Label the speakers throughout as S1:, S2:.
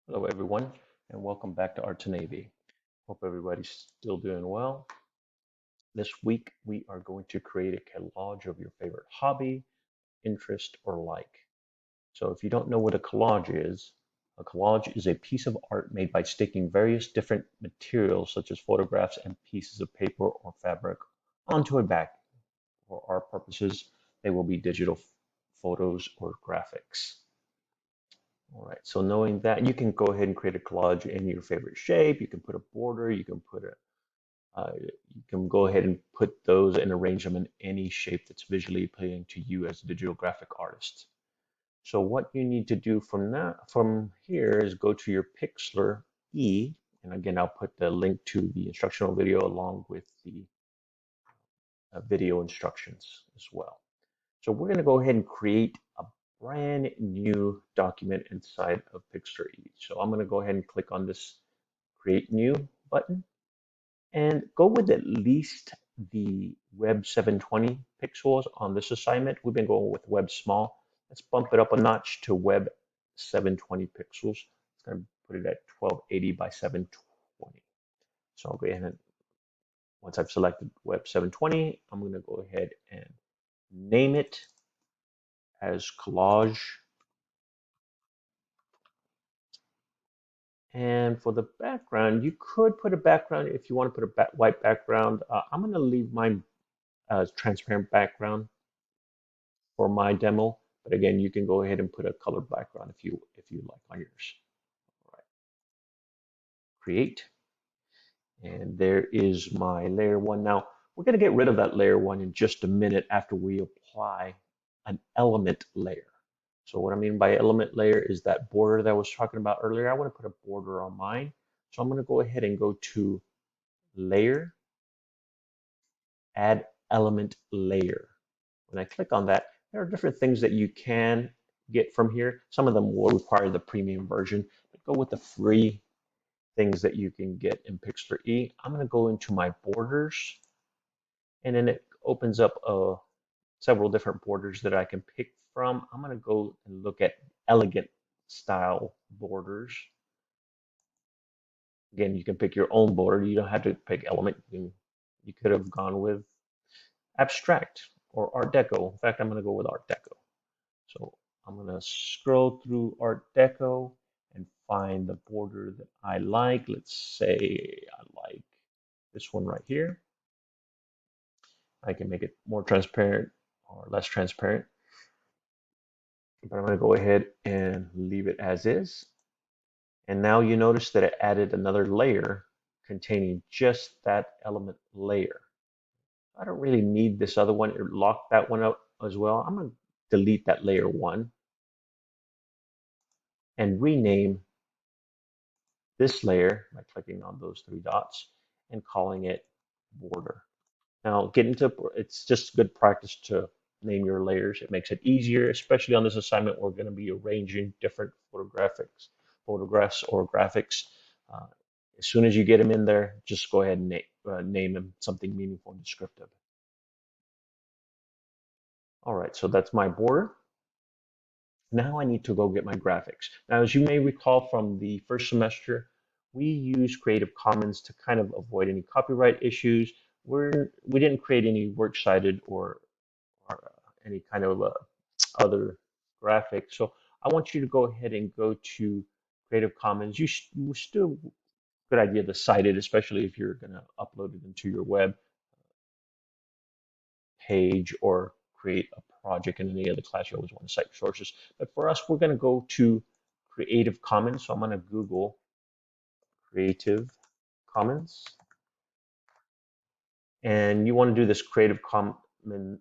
S1: Hello, everyone, and welcome back to Art to Navy. Hope everybody's still doing well. This week, we are going to create a collage of your favorite hobby, interest, or like. So, if you don't know what a collage is a piece of art made by sticking various different materials, such as photographs and pieces of paper or fabric, onto a back. For our purposes, they will be digital photos or graphics. All right, so knowing that, you can go ahead and create a collage in your favorite shape. You can put a border, you can go ahead and put those and arrange them in any shape that's visually appealing to you as a digital graphic artist. So what you need to do from here is go to your Pixlr E, and again, I'll put the link to the instructional video along with the video instructions as well. So we're going to go ahead and create a brand new document inside of Pixlr E. So I'm going to go ahead and click on this Create New button and go with at least the Web 720 pixels on this assignment. We've been going with Web Small. Let's bump it up a notch to Web 720 pixels. It's going to put it at 1280 by 720. So I'll go ahead and once I've selected Web 720, I'm going to go ahead and name it as Collage. And for the background, you could put a background if you want to put a white background. I'm going to leave mine as transparent background for my demo. But again, you can go ahead and put a colored background if you like on yours. All right, create. And there is my layer one. Now, we're going to get rid of that layer one in just a minute after we apply an element layer. So what I mean by element layer is that border that I was talking about earlier. I want to put a border on mine. So I'm going to go ahead and go to layer, add element layer. When I click on that, there are different things that you can get from here. Some of them will require the premium version, but go with the free things that you can get in Pixlr E. I'm going to go into my borders, and then it opens up several different borders that I can pick from. I'm going to go and look at elegant style borders. Again, you can pick your own border. You don't have to pick element. You could have gone with abstract or Art Deco. In fact, I'm going to go with Art Deco. So I'm going to scroll through Art Deco and find the border that I like. Let's say I like this one right here. I can make it more transparent or less transparent, but I'm going to go ahead and leave it as is. And now you notice that it added another layer containing just that element layer. I don't really need this other one. It locked that one out as well. I'm going to delete that layer one and rename this layer by clicking on those three dots and calling it border. Now, it's just good practice to name your layers. It makes it easier, especially on this assignment. We're going to be arranging different photographs or graphics. Uh, as soon as you get them in there, just go ahead and name them something meaningful and descriptive. All right, so that's my border. Now I need to go get my graphics. Now, as you may recall from the first semester, we use Creative Commons to kind of avoid any copyright issues. We didn't create any works cited or any kind of other graphics. So I want you to go ahead and go to Creative Commons. You still good idea to cite it, especially if you're going to upload it into your web page or create a project in any other class. You always want to cite sources. But for us, we're going to go to Creative Commons. So I'm going to Google Creative Commons. And you want to do this Creative Commons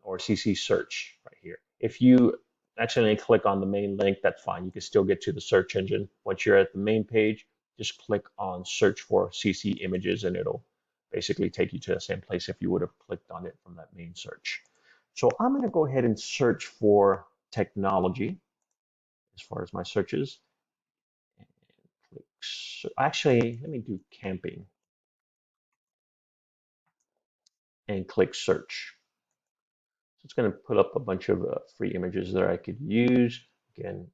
S1: or CC search right here. If you accidentally click on the main link, that's fine. You can still get to the search engine. Once you're at the main page, just click on search for CC images and it'll basically take you to the same place if you would have clicked on it from that main search. So I'm going to go ahead and search for technology as far as my searches. Actually, let me do camping and click search. So it's going to put up a bunch of free images that I could use. Again,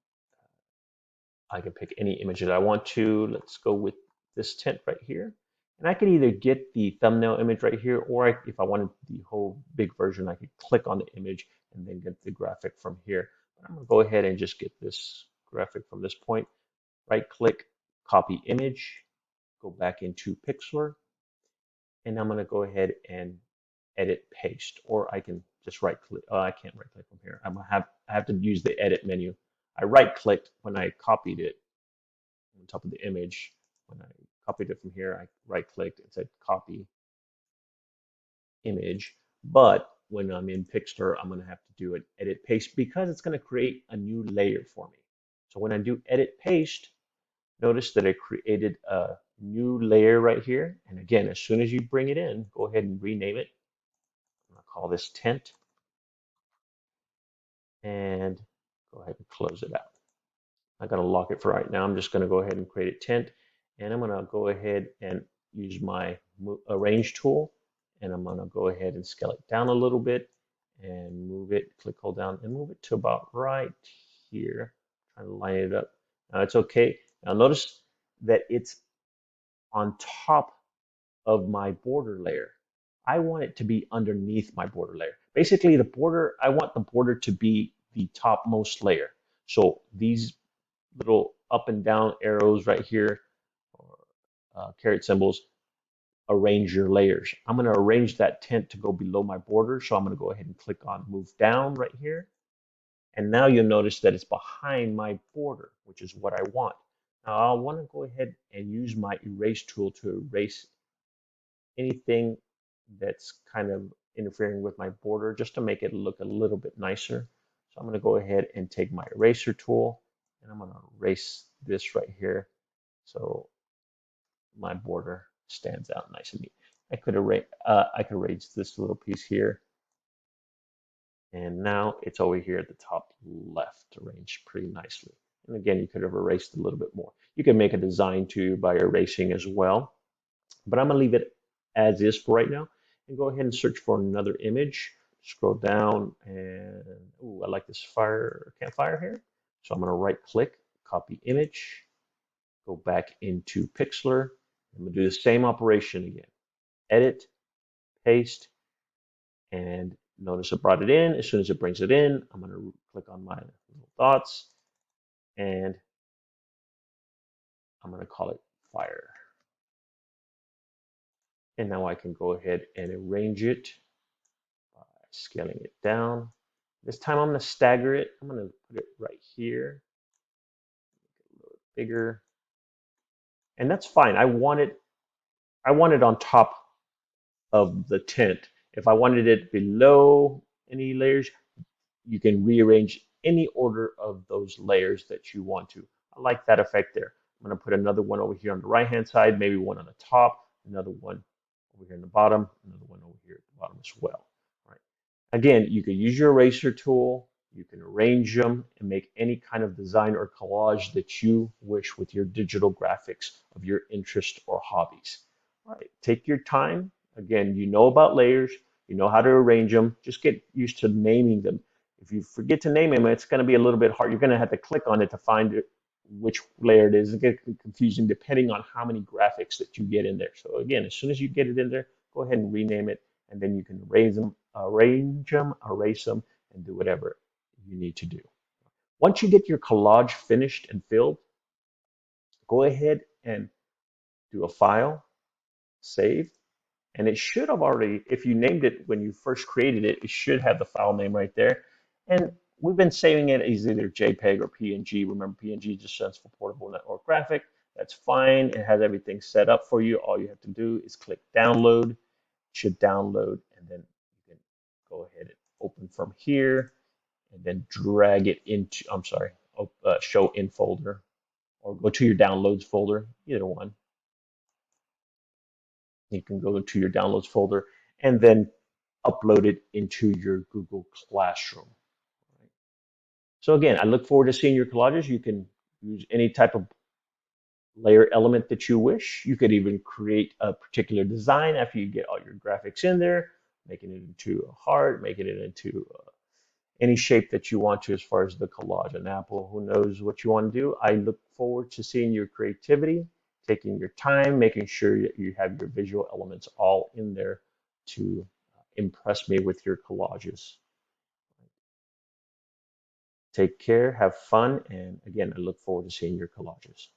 S1: I can pick any image that I want to. Let's go with this tent right here. And I could either get the thumbnail image right here, or if I wanted the whole big version, I could click on the image and then get the graphic from here. But I'm gonna go ahead and just get this graphic from this point. Right click, copy image, go back into Pixlr, and I'm gonna go ahead and edit paste, or I can just right click. Oh, I can't right click from here. I have to use the edit menu. I right clicked when I copied it on top of the image. When I copied it from here, I right clicked and said copy image. But when I'm in Pixlr, I'm going to have to do an edit paste because it's going to create a new layer for me. So when I do edit paste, notice that I created a new layer right here. And again, as soon as you bring it in, go ahead and rename it. I'm going to call this tent and go ahead and close it out. I'm going to lock it for right now. I'm just going to go ahead and create a tent, and I'm going to go ahead and use my arrange tool, and I'm going to go ahead and scale it down a little bit and move it, click, hold down, and move it to about right here. Trying to line it up. Now it's okay. Now notice that it's on top of my border layer. I want it to be underneath my border layer. Basically, the border, I want the border to be the topmost layer. So these little up and down arrows right here, or caret symbols, arrange your layers. I'm going to arrange that tent to go below my border, so I'm going to go ahead and click on move down right here. And now you'll notice that it's behind my border, which is what I want. Now I want to go ahead and use my erase tool to erase anything that's kind of interfering with my border, just to make it look a little bit nicer. So I'm going to go ahead and take my eraser tool, and I'm going to erase this right here so my border stands out nice and neat. I could erase this little piece here, and now it's over here at the top left, arranged pretty nicely. And again, you could have erased a little bit more. You can make a design too by erasing as well, but I'm gonna leave it as is for right now, and go ahead and search for another image. Scroll down, and ooh, I like this campfire here. So I'm gonna right click, copy image, go back into Pixlr. I'm gonna do the same operation again. Edit, paste, and notice it brought it in. As soon as it brings it in, I'm gonna click on my little dots, and I'm gonna call it fire. And now I can go ahead and arrange it by scaling it down. This time I'm going to stagger it. I'm going to put it right here, make it a little bigger. And that's fine. I want it on top of the tent. If I wanted it below any layers, you can rearrange any order of those layers that you want to. I like that effect there. I'm going to put another one over here on the right-hand side, maybe one on the top, another one over here in the bottom, another one over here at the bottom as well. All right. Again, you can use your eraser tool, you can arrange them and make any kind of design or collage that you wish with your digital graphics of your interest or hobbies. All right, take your time. Again, you know about layers, you know how to arrange them, just get used to naming them. If you forget to name them, it's going to be a little bit hard. You're going to have to click on it to find it, which layer it is. It gets confusing depending on how many graphics that you get in there. So again, as soon as you get it in there, go ahead and rename it, and then you can arrange them, erase them, and do whatever you need to do. Once you get your collage finished and filled, go ahead and do a file, save, and it should have already, if you named it when you first created it, it should have the file name right there. And we've been saving it as either JPEG or PNG. Remember, PNG just stands for Portable Network Graphic. That's fine. It has everything set up for you. All you have to do is click download. It should download, and then you can go ahead and open from here, and then drag it into, show in folder, or go to your downloads folder, either one. You can go to your downloads folder and then upload it into your Google Classroom. Right? So again, I look forward to seeing your collages. You can use any type of layer element that you wish. You could even create a particular design after you get all your graphics in there, making it into a heart, making it into any shape that you want to as far as the collage. An apple, who knows what you want to do. I look forward to seeing your creativity, taking your time, making sure that you have your visual elements all in there to impress me with your collages. Take care, have fun, and again, I look forward to seeing your collages.